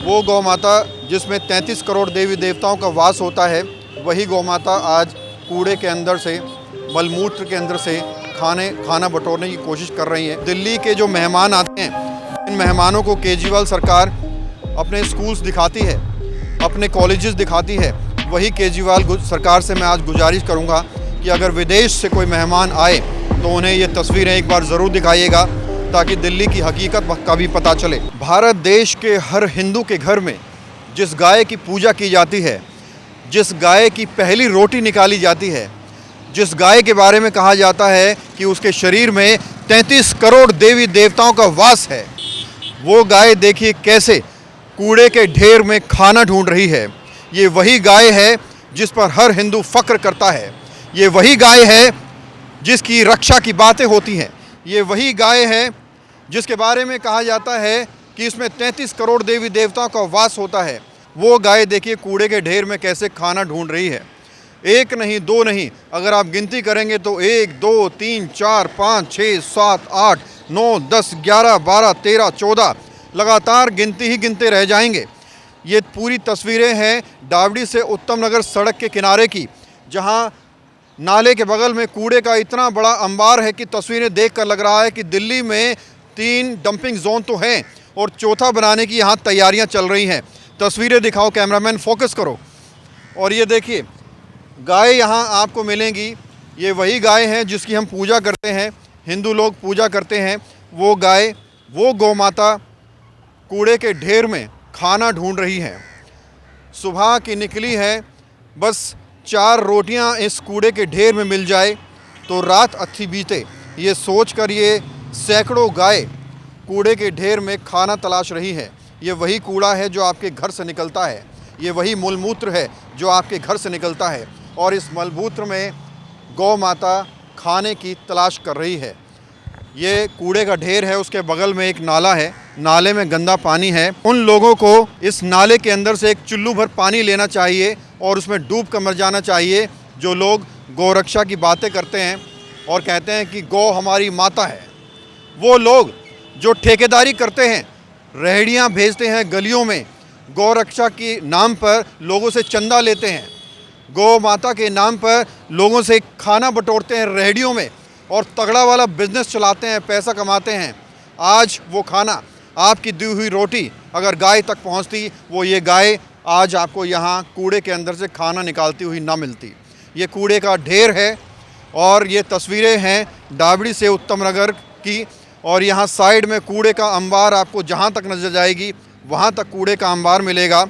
वो गौ माता जिसमें 33 करोड़ देवी देवताओं का वास होता है, वही गौ माता आज कूड़े के अंदर से, मलमूत्र के अंदर से खाना बटोरने की कोशिश कर रही है। दिल्ली के जो मेहमान आते हैं, इन मेहमानों को केजरीवाल सरकार अपने स्कूल्स दिखाती है, अपने कॉलेजेस दिखाती है। वही केजरीवाल सरकार से मैं आज गुजारिश करूंगा कि अगर विदेश से कोई मेहमान आए तो उन्हें ये तस्वीरें एक बार ज़रूर दिखाइएगा, ताकि दिल्ली की हकीकत का भी पता चले। भारत देश के हर हिंदू के घर में जिस गाय की पूजा की जाती है, जिस गाय की पहली रोटी निकाली जाती है, जिस गाय के बारे में कहा जाता है कि उसके शरीर में 33 करोड़ देवी देवताओं का वास है, वो गाय देखिए कैसे कूड़े के ढेर में खाना ढूंढ रही है। ये वही गाय है जिस पर हर हिंदू फक्र करता है। ये वही गाय है जिसकी रक्षा की बातें होती हैं। ये वही गाय है जिसके बारे में कहा जाता है कि इसमें 33 करोड़ देवी देवताओं का वास होता है। वो गाय देखिए कूड़े के ढेर में कैसे खाना ढूंढ रही है। एक नहीं, दो नहीं, अगर आप गिनती करेंगे तो 1 2 3 4 5 6 7 8 9 10 11 12 13 14 लगातार गिनती ही गिनते रह जाएंगे। ये पूरी तस्वीरें हैं डावड़ी से उत्तम नगर सड़क के किनारे की, जहां नाले के बगल में कूड़े का इतना बड़ा अंबार है कि तस्वीरें देखकर लग रहा है कि दिल्ली में 3 डंपिंग जोन तो हैं और चौथा बनाने की यहाँ तैयारियाँ चल रही हैं। तस्वीरें दिखाओ, कैमरामैन फोकस करो। और ये देखिए गाय यहाँ आपको मिलेंगी। ये वही गाय हैं जिसकी हम पूजा करते हैं, हिंदू लोग पूजा करते हैं। वो गाय, वो गौ माता कूड़े के ढेर में खाना ढूंढ रही है। सुबह की निकली है, बस 4 रोटियां इस कूड़े के ढेर में मिल जाए तो रात अच्छी बीते, ये सोचकर ये सैकड़ों गाय कूड़े के ढेर में खाना तलाश रही है। ये वही कूड़ा है जो आपके घर से निकलता है, ये वही मलमूत्र है जो आपके घर से निकलता है, और इस मलमूत्र में गौ माता खाने की तलाश कर रही है। ये कूड़े का ढेर है, उसके बगल में एक नाला है, नाले में गंदा पानी है। उन लोगों को इस नाले के अंदर से एक चुल्लू भर पानी लेना चाहिए और उसमें डूब कर मर जाना चाहिए। जो लोग गौरक्षा की बातें करते हैं और कहते हैं कि गौ हमारी माता है, वो लोग जो ठेकेदारी करते हैं, रेहड़ियाँ भेजते हैं गलियों में, गौरक्षा के नाम पर लोगों से चंदा लेते हैं, गौ माता के नाम पर लोगों से खाना बटोरते हैं रेहड़ियों में और तगड़ा वाला बिजनेस चलाते हैं, पैसा कमाते हैं। आज वो खाना, आपकी दी हुई रोटी अगर गाय तक पहुंचती, वो ये गाय आज आपको यहाँ कूड़े के अंदर से खाना निकालती हुई ना मिलती। ये कूड़े का ढेर है और ये तस्वीरें हैं डावड़ी से उत्तम नगर की, और यहाँ साइड में कूड़े का अंबार आपको जहाँ तक नजर जाएगी वहाँ तक कूड़े का अंबार मिलेगा।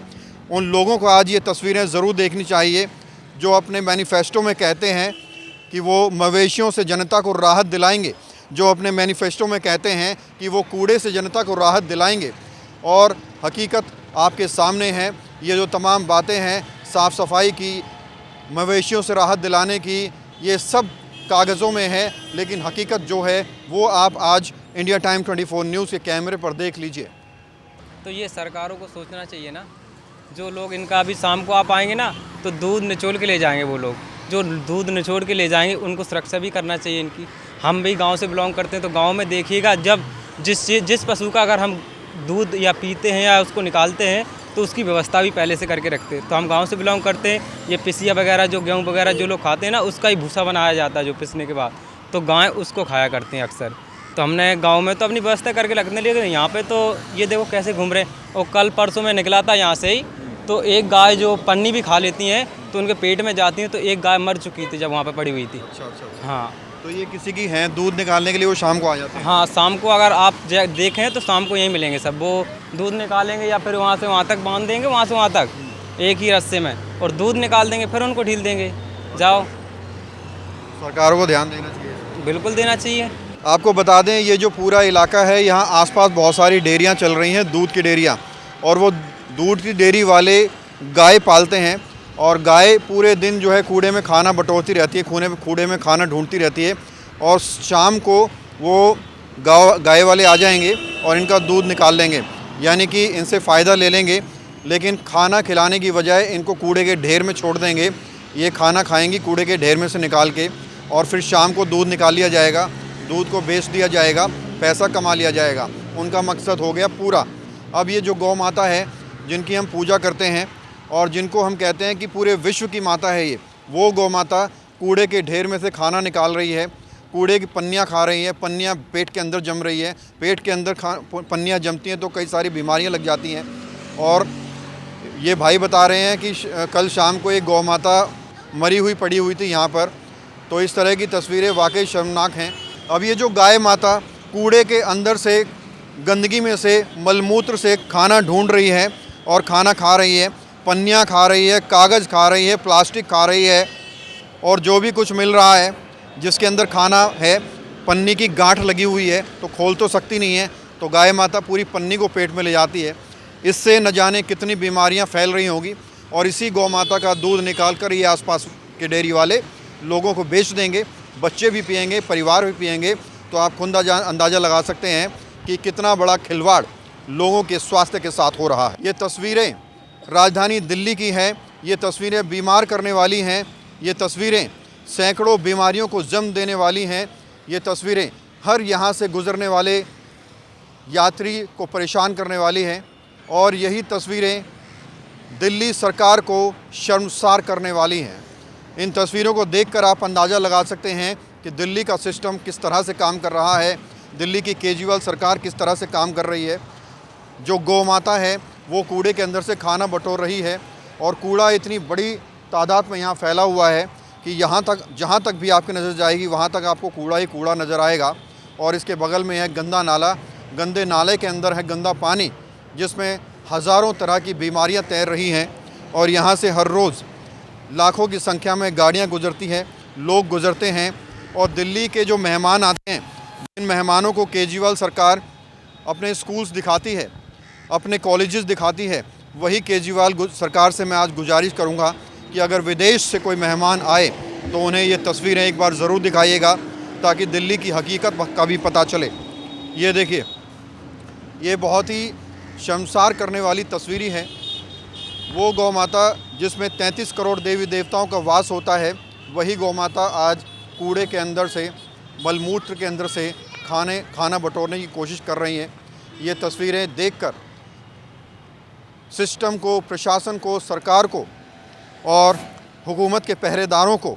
उन लोगों को आज ये तस्वीरें ज़रूर देखनी चाहिए जो अपने मैनिफेस्टो में कहते हैं कि वो मवेशियों से जनता को राहत दिलाएंगे, जो अपने मैनिफेस्टो में कहते हैं कि वो कूड़े से जनता को राहत दिलाएंगे। और हकीकत आपके सामने है। ये जो तमाम बातें हैं साफ़ सफाई की, मवेशियों से राहत दिलाने की, ये सब कागज़ों में है, लेकिन हकीकत जो है वो आप आज इंडिया टाइम 24 न्यूज़ के कैमरे पर देख लीजिए। तो ये सरकारों को सोचना चाहिए ना, जो लोग इनका अभी शाम को आप आएंगे ना तो दूध निचोड़ के ले जाएंगे, वो लोग जो दूध निचोड़ के ले जाएंगे उनको सुरक्षा भी करना चाहिए इनकी। हम भी गांव से बिलोंग करते हैं, तो गांव में देखिएगा जब जिस पशु का अगर हम दूध या पीते हैं या उसको निकालते हैं तो उसकी व्यवस्था भी पहले से करके रखते हैं। तो हम गांव से बिलोंग करते हैं। ये पिसिया वगैरह जो गेहूँ वगैरह जो लोग खाते हैं ना, उसका ही भूसा बनाया जाता है जो पिसने के बाद, तो गाय उसको खाया करते हैं अक्सर। तो हमने गांव में तो अपनी व्यवस्था करके रखने लिए, यहाँ पे तो ये देखो कैसे घूम रहे हैं। और कल परसों में निकला था यहाँ से ही, तो एक गाय जो पन्नी भी खा लेती हैं तो उनके पेट में जाती हैं, तो एक गाय मर चुकी थी जब वहाँ पे पड़ी हुई थी। अच्छा। हाँ, तो ये किसी की हैं दूध निकालने के लिए, वो शाम को आ जाते हैं? हाँ, शाम को अगर आप देखें तो शाम को यहीं मिलेंगे सब। वो दूध निकालेंगे या फिर वहाँ से वहाँ तक बांध देंगे, वहाँ से वहाँ तक एक ही रस्से में, और दूध निकाल देंगे, फिर उनको ढील देंगे। जाओ, सरकारों को ध्यान देना चाहिए। बिल्कुल देना चाहिए। आपको बता दें, ये जो पूरा इलाका है, यहाँ आसपास बहुत सारी डेयरियाँ चल रही हैं, दूध की डेयरियाँ, और वो दूध की डेयरी वाले गाय पालते हैं और गाय पूरे दिन जो है कूड़े में खाना बटोरती रहती है, कूड़े में खाना ढूंढती रहती है, और शाम को वो गाय वाले आ जाएंगे और इनका दूध निकाल लेंगे, यानी कि इनसे फ़ायदा ले लेंगे, लेकिन खाना खिलाने की बजाय इनको कूड़े के ढेर में छोड़ देंगे। ये खाना खाएंगी कूड़े के ढेर में से निकाल के, और फिर शाम को दूध निकाल लिया जाएगा, दूध को बेच दिया जाएगा, पैसा कमा लिया जाएगा। उनका मकसद हो गया पूरा। अब ये जो गौ माता है, जिनकी हम पूजा करते हैं और जिनको हम कहते हैं कि पूरे विश्व की माता है ये, वो गौ माता कूड़े के ढेर में से खाना निकाल रही है, कूड़े की पन्नियाँ खा रही है, पन्नियाँ पेट के अंदर जम रही है, पेट के अंदर पन्नियाँ जमती हैं तो कई सारी बीमारियाँ लग जाती हैं। और ये भाई बता रहे हैं कि कल शाम को एक गौ माता मरी हुई पड़ी हुई थी यहाँ पर। तो इस तरह की तस्वीरें वाकई शर्मनाक हैं। अब ये जो गाय माता कूड़े के अंदर से, गंदगी में से, मलमूत्र से खाना ढूंढ रही है और खाना खा रही है, पन्नियाँ खा रही है, कागज़ खा रही है, प्लास्टिक खा रही है और जो भी कुछ मिल रहा है जिसके अंदर खाना है, पन्नी की गांठ लगी हुई है तो खोल तो सकती नहीं है, तो गाय माता पूरी पन्नी को पेट में ले जाती है। इससे न जाने कितनी बीमारियां फैल रही होंगी और इसी गौ माता का दूध निकाल कर ये आसपास के डेयरी वाले लोगों को बेच देंगे, बच्चे भी पिएंगे, परिवार भी पिएंगे। तो आप खुद अंदाज़ा लगा सकते हैं कि कितना बड़ा खिलवाड़ लोगों के स्वास्थ्य के साथ हो रहा है। ये तस्वीरें राजधानी दिल्ली की हैं, ये तस्वीरें बीमार करने वाली हैं, ये तस्वीरें सैकड़ों बीमारियों को जन्म देने वाली हैं, ये तस्वीरें हर यहाँ से गुज़रने वाले यात्री को परेशान करने वाली हैं और यही तस्वीरें दिल्ली सरकार को शर्मसार करने वाली हैं। इन तस्वीरों को देखकर आप अंदाज़ा लगा सकते हैं कि दिल्ली का सिस्टम किस तरह से काम कर रहा है, दिल्ली की केजरीवाल सरकार किस तरह से काम कर रही है। जो गौ माता है वो कूड़े के अंदर से खाना बटोर रही है और कूड़ा इतनी बड़ी तादाद में यहाँ फैला हुआ है कि यहाँ तक, जहाँ तक भी आपकी नज़र जाएगी वहाँ तक आपको कूड़ा ही कूड़ा नज़र आएगा। और इसके बगल में है गंदा नाला, गंदे नाले के अंदर है गंदा पानी जिसमें हज़ारों तरह की बीमारियाँ तैर रही हैं। और यहाँ से हर रोज़ लाखों की संख्या में गाड़ियाँ गुजरती हैं, लोग गुजरते हैं और दिल्ली के जो मेहमान आते हैं, इन मेहमानों को केजरीवाल सरकार अपने स्कूल्स दिखाती है, अपने कॉलेजेस दिखाती है। वही केजरीवाल सरकार से मैं आज गुजारिश करूँगा कि अगर विदेश से कोई मेहमान आए तो उन्हें ये तस्वीरें एक बार ज़रूर दिखाइएगा ताकि दिल्ली की हकीकत का भी पता चले। ये देखिए, ये बहुत ही शर्मसार करने वाली तस्वीरें हैं। वो गौ माता जिसमें 33 करोड़ देवी देवताओं का वास होता है, वही गौ माता आज कूड़े के अंदर से, मलमूत्र के अंदर से खाना बटोरने की कोशिश कर रही हैं। ये तस्वीरें देखकर सिस्टम को, प्रशासन को, सरकार को और हुकूमत के पहरेदारों को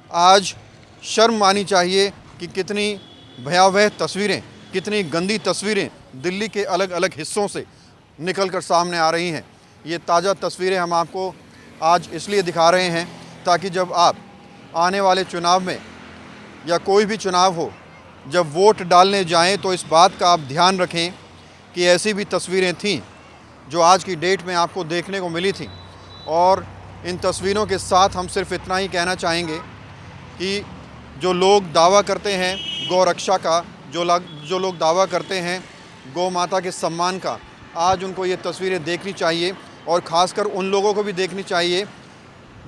आज शर्म आनी चाहिए कि कितनी भयावह तस्वीरें, कितनी गंदी तस्वीरें दिल्ली के अलग अलग हिस्सों से निकलकर सामने आ रही हैं। ये ताज़ा तस्वीरें हम आपको आज इसलिए दिखा रहे हैं ताकि जब आप आने वाले चुनाव में या कोई भी चुनाव हो, जब वोट डालने जाएं तो इस बात का आप ध्यान रखें कि ऐसी भी तस्वीरें थीं जो आज की डेट में आपको देखने को मिली थी। और इन तस्वीरों के साथ हम सिर्फ इतना ही कहना चाहेंगे कि जो लोग दावा करते हैं गौ रक्षा का, जो लोग दावा करते हैं गौ माता के सम्मान का, आज उनको ये तस्वीरें देखनी चाहिए। और ख़ासकर उन लोगों को भी देखनी चाहिए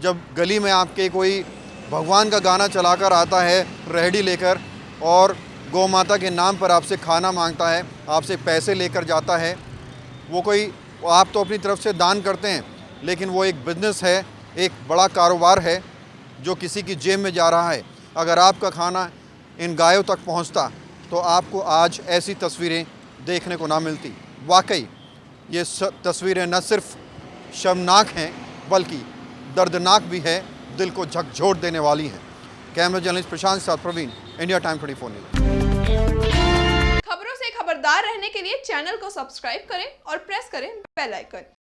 जब गली में आपके कोई भगवान का गाना चलाकर आता है रेहड़ी लेकर और गौ माता के नाम पर आपसे खाना मांगता है, आपसे पैसे लेकर जाता है। वो कोई, आप तो अपनी तरफ से दान करते हैं लेकिन वो एक बिज़नेस है, एक बड़ा कारोबार है जो किसी की जेब में जा रहा है। अगर आपका खाना इन गायों तक पहुंचता तो आपको आज ऐसी तस्वीरें देखने को ना मिलती। वाकई ये तस्वीरें न सिर्फ शर्मनाक हैं बल्कि दर्दनाक भी है, दिल को झकझोर देने वाली हैं। कैमरा जर्नलिस्ट प्रशांत के साथ प्रवीण, इंडिया टाइम 24 न्यूज़। खबरों से खबरदार रहने के लिए चैनल को सब्सक्राइब करें और प्रेस करें बेल आइकन।